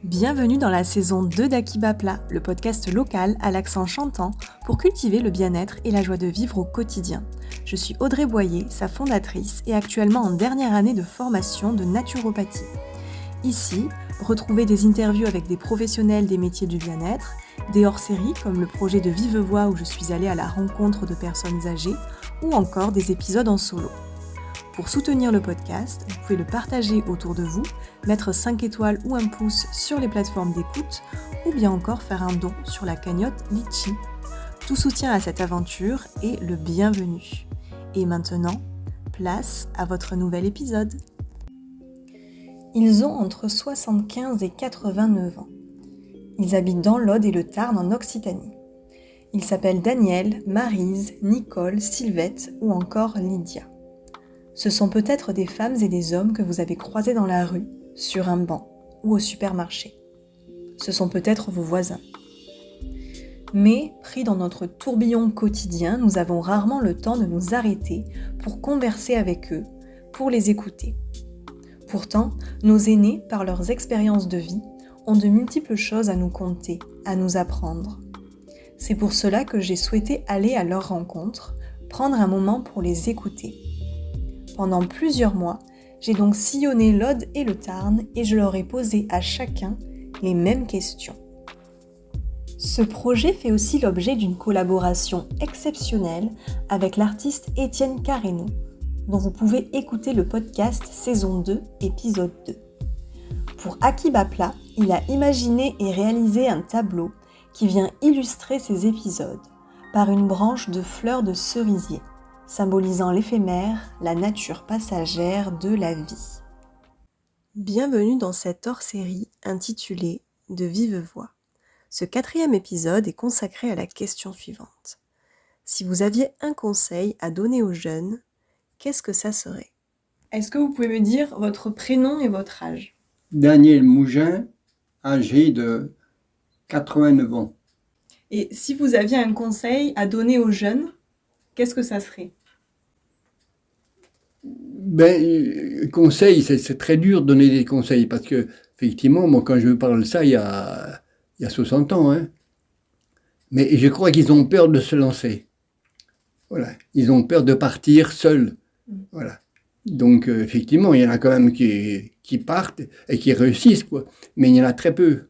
Bienvenue dans la saison 2 d'Akiba Plat, le podcast local à l'accent chantant pour cultiver le bien-être et la joie de vivre au quotidien. Je suis Audrey Boyer, sa fondatrice et actuellement en dernière année de formation de naturopathie. Ici, retrouvez des interviews avec des professionnels des métiers du bien-être, des hors-séries comme le projet de Vive Voix où je suis allée à la rencontre de personnes âgées ou encore des épisodes en solo. Pour soutenir le podcast, vous pouvez le partager autour de vous, mettre 5 étoiles ou un pouce sur les plateformes d'écoute ou bien encore faire un don sur la cagnotte Litchi. Tout soutien à cette aventure est le bienvenu. Et maintenant, place à votre nouvel épisode. Ils ont entre 75 et 89 ans. Ils habitent dans l'Aude et le Tarn en Occitanie. Ils s'appellent Daniel, Maryse, Nicole, Sylvette ou encore Lydia. Ce sont peut-être des femmes et des hommes que vous avez croisés dans la rue, sur un banc ou au supermarché. Ce sont peut-être vos voisins. Mais, pris dans notre tourbillon quotidien, nous avons rarement le temps de nous arrêter pour converser avec eux, pour les écouter. Pourtant, nos aînés, par leurs expériences de vie, ont de multiples choses à nous conter, à nous apprendre. C'est pour cela que j'ai souhaité aller à leur rencontre, prendre un moment pour les écouter. Pendant plusieurs mois, j'ai donc sillonné l'Aude et le Tarn et je leur ai posé à chacun les mêmes questions. Ce projet fait aussi l'objet d'une collaboration exceptionnelle avec l'artiste Étienne Carreno, dont vous pouvez écouter le podcast saison 2, épisode 2. Pour Akiba Plat, il a imaginé et réalisé un tableau qui vient illustrer ces épisodes par une branche de fleurs de cerisier, symbolisant l'éphémère, la nature passagère de la vie. Bienvenue dans cette hors-série intitulée « De vive voix ». Ce 4e épisode est consacré à la question suivante. Si vous aviez un conseil à donner aux jeunes, qu'est-ce que ça serait ? Est-ce que vous pouvez me dire votre prénom et votre âge ? Daniel Mougin, âgé de 89 ans. Et si vous aviez un conseil à donner aux jeunes, qu'est-ce que ça serait ? Conseil, c'est très dur de donner des conseils parce que, effectivement, moi, quand je parle de ça, il y a 60 ans, hein. Mais je crois qu'ils ont peur de se lancer. Voilà. Ils ont peur de partir seuls. Voilà. Donc, effectivement, il y en a quand même qui partent et qui réussissent, quoi. Mais il y en a très peu.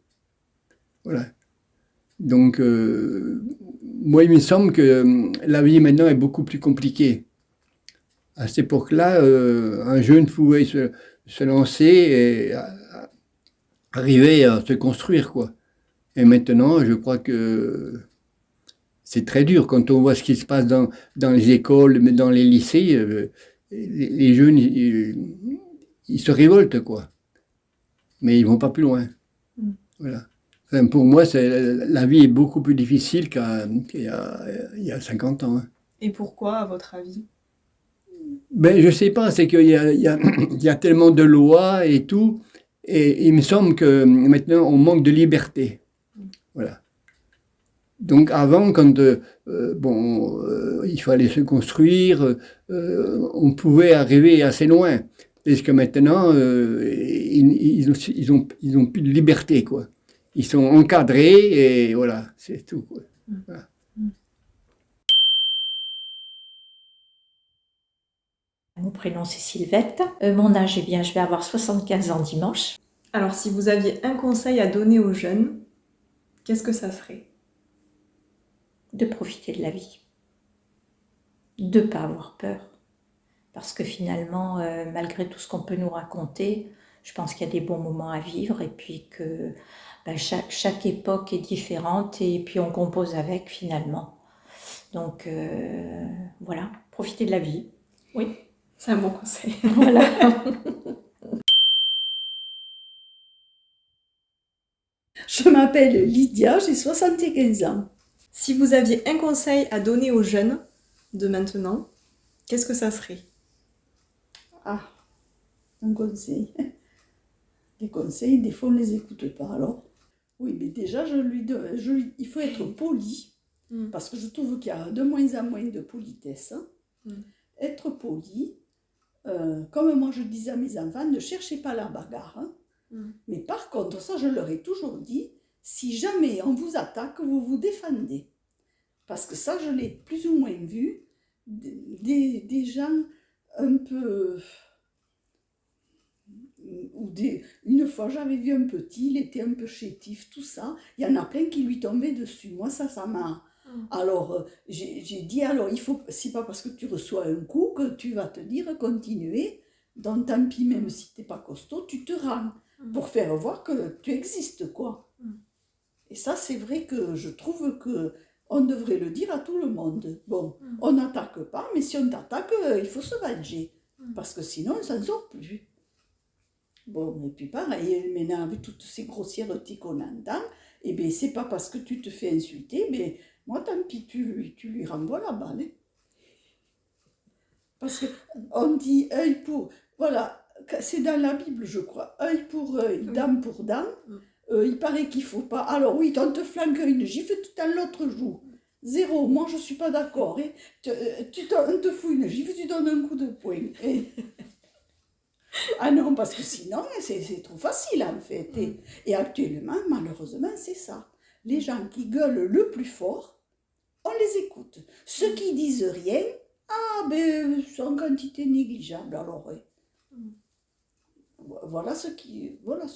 Voilà. Donc, moi, il me semble que la vie maintenant est beaucoup plus compliquée. À cette époque-là, un jeune pouvait se lancer et arriver à se construire, quoi. Et maintenant, je crois que c'est très dur quand on voit ce qui se passe dans les écoles, mais dans les lycées. Les jeunes, ils se révoltent, quoi. Mais ils vont pas plus loin. Voilà. Enfin, pour moi, la vie est beaucoup plus difficile qu'il y a 50 ans. Hein. Et pourquoi, à votre avis ? Je ne sais pas, c'est qu'il y a tellement de lois et tout, et il me semble que maintenant on manque de liberté. Voilà. Donc avant, quand il fallait se construire, on pouvait arriver assez loin. Parce que maintenant, ils ont plus de liberté, quoi. Ils sont encadrés et voilà, c'est tout, quoi. Voilà. Mon prénom c'est Sylvette. Mon âge, je vais avoir 75 ans dimanche. Alors si vous aviez un conseil à donner aux jeunes, qu'est-ce que ça serait ? De profiter de la vie. De ne pas avoir peur. Parce que finalement, malgré tout ce qu'on peut nous raconter, je pense qu'il y a des bons moments à vivre et puis que chaque époque est différente et puis on compose avec finalement. Donc voilà, profiter de la vie. Oui. C'est un bon conseil. Voilà. Je m'appelle Lydia, j'ai 75 ans. Si vous aviez un conseil à donner aux jeunes de maintenant, qu'est-ce que ça serait ? Ah, un conseil. Les conseils, des fois on ne les écoute pas alors. Oui, mais déjà, il faut être poli, parce que je trouve qu'il y a de moins en moins de politesse. Être poli, comme moi je disais à mes enfants, ne cherchez pas la bagarre. Mais par contre, ça je leur ai toujours dit, si jamais on vous attaque, vous vous défendez. Parce que ça, je l'ai plus ou moins vu, des gens un peu... Une fois, j'avais vu un petit, il était un peu chétif, tout ça. Il y en a plein qui lui tombaient dessus. Moi, ça m'a... Alors, j'ai dit, alors, c'est pas parce que tu reçois un coup que tu vas te dire continuer. Donc, tant pis, même si t'es pas costaud, tu te rends pour faire voir que tu existes, quoi. Et ça, c'est vrai que je trouve que on devrait le dire à tout le monde. Bon, on n'attaque pas, mais si on t'attaque, il faut se venger. Parce que sinon, on s'en sort plus. Bon, et puis pareil, maintenant, avec toutes ces grossièretés qu'on entend, eh bien, c'est pas parce que tu te fais insulter, mais moi, tant pis, tu lui renvoies la balle. Hein. Parce qu'on dit œil pour... Voilà, c'est dans la Bible, je crois. Œil pour œil, dent pour dent. Il paraît qu'il faut pas... Alors oui, on te flanque une gifle, tout à l'autre joue. 0, moi, je suis pas d'accord. Hein. On te fout une gifle, tu donnes un coup de poing. Hein. Ah non, parce que sinon, c'est trop facile en fait. Et actuellement, malheureusement, c'est ça. Les gens qui gueulent le plus fort, on les écoute. Ceux qui disent rien, ah ben, c'est en quantité négligeable. Alors, ouais. Voilà ce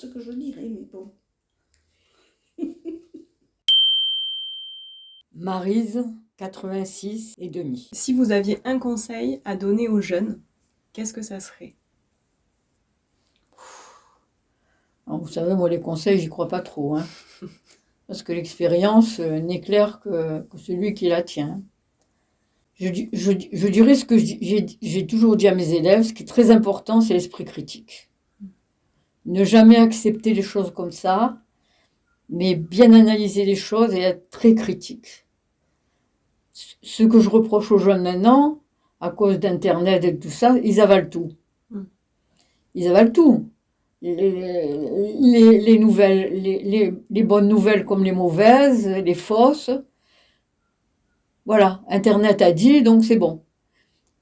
que je dirais, mais bon. Maryse, 86 et demi. Si vous aviez un conseil à donner aux jeunes, qu'est-ce que ça serait? Alors, vous savez, moi, les conseils, j'y crois pas trop. Hein. Parce que l'expérience n'est claire que celui qui la tient. Je dirais ce que j'ai toujours dit à mes élèves, ce qui est très important, c'est l'esprit critique. Ne jamais accepter les choses comme ça, mais bien analyser les choses et être très critique. Ce que je reproche aux jeunes maintenant, à cause d'Internet et tout ça, ils avalent tout. Ils avalent tout. Les nouvelles, les bonnes nouvelles comme les mauvaises, les fausses. Voilà, Internet a dit, donc c'est bon.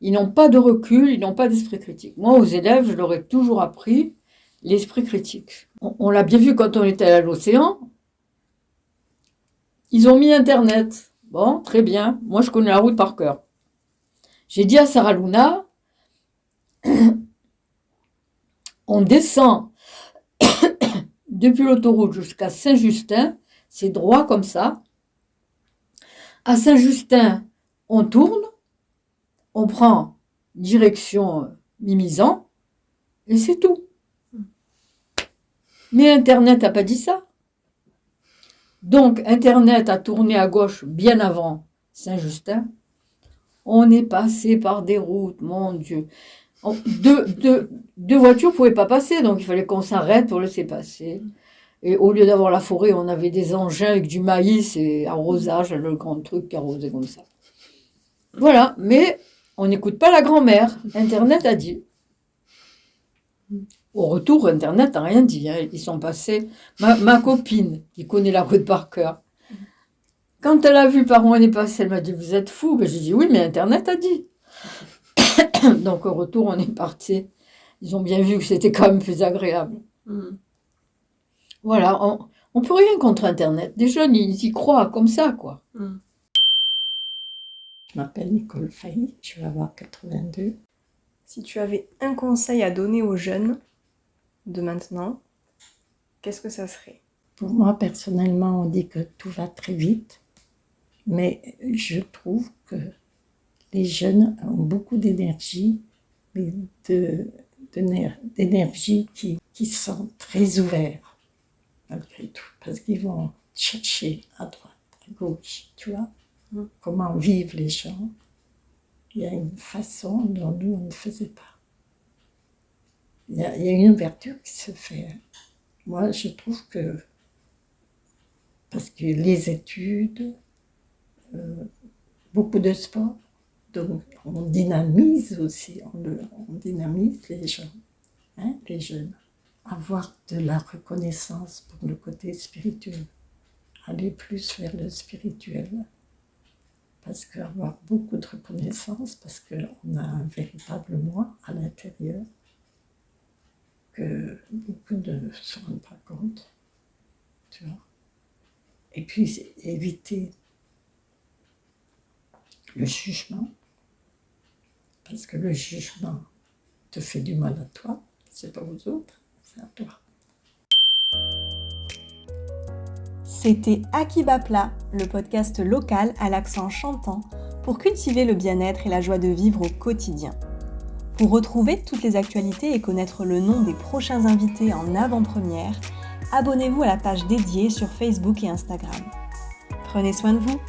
Ils n'ont pas de recul, ils n'ont pas d'esprit critique. Moi, aux élèves, je leur ai toujours appris l'esprit critique. On l'a bien vu quand on était à l'océan. Ils ont mis Internet. Bon, très bien. Moi, je connais la route par cœur. J'ai dit à Sarah Luna, on descend depuis l'autoroute jusqu'à Saint-Justin, c'est droit comme ça. À Saint-Justin, on tourne, on prend direction Mimizan, et c'est tout. Mais Internet n'a pas dit ça. Donc, Internet a tourné à gauche bien avant Saint-Justin. On est passé par des routes, mon Dieu. Deux voitures ne pouvaient pas passer, donc il fallait qu'on s'arrête pour laisser passer. Et au lieu d'avoir la forêt, on avait des engins avec du maïs et arrosage, le grand truc qui arrosait comme ça. Voilà, mais on n'écoute pas la grand-mère. Internet a dit. Au retour, Internet n'a rien dit. Hein. Ils sont passés. Ma copine, qui connaît la route par cœur, quand elle a vu par où on est passé, elle m'a dit, vous êtes fous. Ben, j'ai dit, oui, mais Internet a dit. Donc, au retour, on est parti. Ils ont bien vu que c'était quand même plus agréable. Voilà, on peut rien contre Internet. Les jeunes, ils y croient comme ça, quoi. Je m'appelle Nicole Faye, je vais avoir 82. Si tu avais un conseil à donner aux jeunes de maintenant, qu'est-ce que ça serait? Pour moi, personnellement, on dit que tout va très vite, mais je trouve que les jeunes ont beaucoup d'énergie, mais d'énergie qui sont très ouverts, malgré tout, parce qu'ils vont chercher à droite, à gauche, tu vois, comment vivent les gens. Il y a une façon dont nous, on ne faisait pas. Il y a une ouverture qui se fait. Moi, je trouve que, parce que les études, beaucoup de sport, donc on dynamise aussi, on dynamise les gens, hein, les jeunes. Avoir de la reconnaissance pour le côté spirituel, aller plus vers le spirituel. Parce qu'avoir beaucoup de reconnaissance, parce qu'on a un véritable moi à l'intérieur. que beaucoup ne se rendent pas compte. Tu vois. Et puis, c'est éviter le jugement. Parce que le jugement te fait du mal à toi. C'est pas aux autres, c'est à toi. C'était Akiba Plat, le podcast local à l'accent chantant pour cultiver le bien-être et la joie de vivre au quotidien. Pour retrouver toutes les actualités et connaître le nom des prochains invités en avant-première, abonnez-vous à la page dédiée sur Facebook et Instagram. Prenez soin de vous.